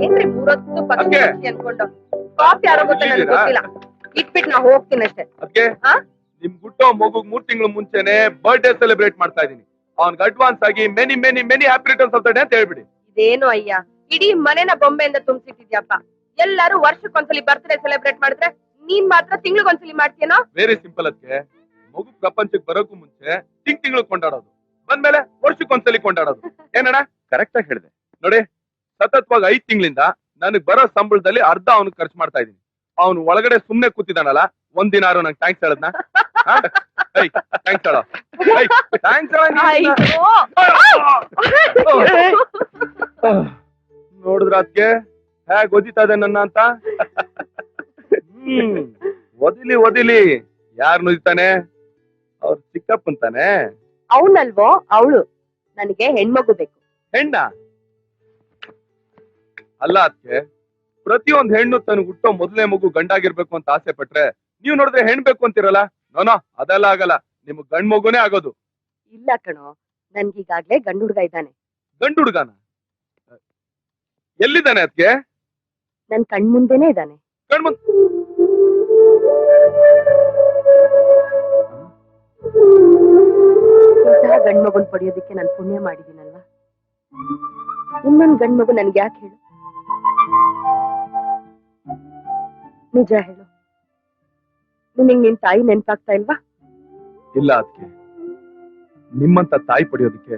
ಏನ್ರಿ ಮೂರೊತ್ತು ಪಕ್ಷಿ ಅದ್ಕೆ? ಅನ್ಕೊಂಡು ಕಾಫಿ ಯಾರೋ ಗೊತ್ತ ನನ್ಗೆ ಗೊತ್ತಿಲ್ಲ. ಇಟ್ಬಿಟ್ಟು ನಾ ಹೋಗ್ತೀನಿ ಅಷ್ಟೇ. ಅದಕ್ಕೆ ನಿಮ್ ಹುಟ್ಟೋ ಮಗುಗ್ 3 ತಿಂಗಳು ಮುಂಚೆನೆ ಬರ್ಡೇ ಸೆಲೆಬ್ರೇಟ್ ಮಾಡ್ತಾ ಇದೀನಿ. ಅವ್ನ್ಗೆ ಅಡ್ವಾನ್ಸ್ ಆಗಿ many many many happy returns of the day ಅಂತ ಹೇಳ್ಬಿಡಿ. ಇದೇನು ಅಯ್ಯ, ಇಡೀ ಮನೆನ ಬೊಂಬೆಯಿಂದ ತುಂಬಿಸಿಟ್ಟಿದ್ಯಪ್ಪ. ಎಲ್ಲರೂ ವರ್ಷಕ್ಕೊಂದ್ಸಲಿ ಬರ್ತ್ಡೇ ಸೆಲೆಬ್ರೇಟ್ ಮಾಡಿದ್ರೆ ನೀನ್ ಮಾತ್ರ ತಿಂಗ್ಳಿಗೊಂದ್ಸಲಿ ಮಾಡ್ತೀಯನೋ? Very simple. ಅದಕ್ಕೆ ಮಗು ಪ್ರಪಂಚಕ್ಕೆ ಬರೋಕ್ಕೂ ಮುಂಚೆ ತಿಂಗಳು ಕೊಂಡಾಡೋದು, ಬಂದ್ಮೇಲೆ ವರ್ಷಕ್ಕೊಂದ್ಸಲಿ ಕೊಂಡಾಡೋದು. ಏನಣ್ಣ? ಕರೆಕ್ಟ್ ಆಗಿ ಹೇಳಿದೆ ನೋಡಿ. ಸತತವಾಗಿ 5 ತಿಂಗಳಿಂದ ನನಗ್ ಬರೋ ಸಂಬಳದಲ್ಲಿ ಅರ್ಧ ಅವ್ನು ಖರ್ಚು ಮಾಡ್ತಾ ಇದೀನಿ. ಅವ್ನು ಒಳಗಡೆ ಸುಮ್ನೆ ಕೂತಿದಾನಲ್ಲ, ಒಂದಿನಾರು ನಂಗೆ ಥ್ಯಾಂಕ್ಸ್ ಹೇಳದ್ನ? ಥ್ಯಾಂಕ್ಸ್ ಹೇಳೋ, ಥ್ಯಾಂಕ್ಸ್ ನೋಡಿದ್ರ ಅದಕ್ಕೆ ಹೇಗ್ ಓದಿತಾ ಇದೆ ನನ್ನ ಅಂತ. ಓದಿಲಿ ಓದಿಲಿ, ಯಾರು ನುದಿತಾನೆ? ಅವ್ರ ಚಿಕ್ಕಪ್ಪಂತಾನೆ. ಅವನಲ್ವೋ ಅವಳು. ನನಗೆ ಹೆಣ್ಮಗು ಬೇಕು. ಹೆಣ್ಣ ಅಲ್ಲ ಅದಕ್ಕೆ ಪ್ರತಿಯೊಂದ್ ಹೆಣ್ಣು ತನಗ್ ಹುಟ್ಟೋ ಮೊದಲನೇ ಮಗು ಗಂಡಾಗಿರ್ಬೇಕು ಅಂತ ಆಸೆ ಪಟ್ರೆ, ನೀವ್ ನೋಡಿದ್ರೆ ಹೆಣ್ ಬೇಕು ಅಂತಿರಲ್ಲ. ನೋನೋ, ಅದೆಲ್ಲ ಆಗಲ್ಲ. ನಿಮ್ಗ್ ಗಂಡ್ ಮಗುನೇ ಆಗೋದು. ಇಲ್ಲ ಕಣೋ, ನನ್ಗೀಗಾಗ್ಲೇ ಗಂಡು ಹುಡ್ಗ ಇದ್ದಾನೆ. ಗಂಡು ಹುಡ್ಗಾನ? ಎಲ್ಲಿದ್ದಾನೆ ಅದಕ್ಕೆ? ನನ್ ಕಣ್ಮುಂದೆನೆ ಇದ್ದಾನೆ. ಕಣ್ಮುಂದ್ ಗಂಡ್ ಮಗುನ್ ಪಡೆಯೋದಿಕ್ಕೆ ನಾನು ಪುಣ್ಯ ಮಾಡಿದೀನಲ್ವಾ? ಇನ್ನೊಂದ್ ಗಂಡ್ ಮಗು ನನ್ಗೆ ಯಾಕೆ ಹೇಳು? ನಿಜ ಹೇಳು, ನಿನಗ್ ನಿನ್ ತಾಯಿ ನೆನ್ಪಾಗ್ತಾ ಇಲ್ವಾ? ಇಲ್ಲ ಅದಕ್ಕೆ, ನಿಮ್ಮಂತ ತಾಯಿ ಪಡೆಯೋದಿಕ್ಕೆ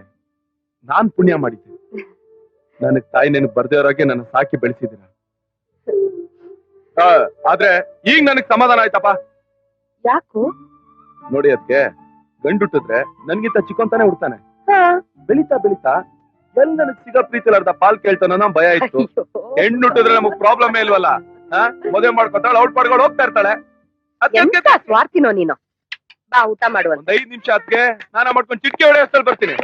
ನಾನ್ ಪುಣ್ಯ ಮಾಡಿದ್ದೀನಿ. ನನಗ್ ತಾಯಿ ನೆನಪು ಬರ್ದೇವ್ರಾಗೆ ನನ್ನ ಸಾಕಿ ಬೆಳೆಸಿದ್ದೀರ. ಆದ್ರೆ ಈಗ ನನಗ್ ಸಮಾಧಾನ ಆಯ್ತಪ್ಪ. ಯಾಕೋ? ನೋಡಿ ಅದಕ್ಕೆ ಗಂಡುಟ್ಟಿದ್ರೆ ನನ್ಗಿಂತ ಚಿಕ್ಕೊಂತಾನೆ ಹುಡ್ತಾನೆ. ಬೆಳಿತಾ ಬೆಳಿತಾ ಎಲ್ ನನಗ್ ಸಿಗೋ ಪ್ರೀತಿ ಅರ್ಧ ಪಾಲ್ ಕೇಳ್ತಾನ ಭಯ ಇತ್ತು. ಹೆಣ್ಣುಟ್ಟಿದ್ರೆ ನಮಗ್ ಪ್ರಾಬ್ಲಮ್ ಇಲ್ವಲ್ಲ. ಮದುವೆ ಮಾಡ್ಕೊತಾಳೆ, ಔಟ್ ಮಾಡ್ಕೊಂಡು ಹೋಗ್ತಾ ಇರ್ತಾಳೆ. ಸ್ವಾರ್ಥಿನೋ ನೀನು. ಬಾ ಊಟ ಮಾಡುವ. 5 ನಿಮಿಷ ಅದಕ್ಕೆ ಸ್ನಾನ ಮಾಡ್ಕೊಂಡು ಚಿಟ್ಕೆ ಹೊಡೆಯಷ್ಟಲ್ಲಿ ಬರ್ತೀನಿ.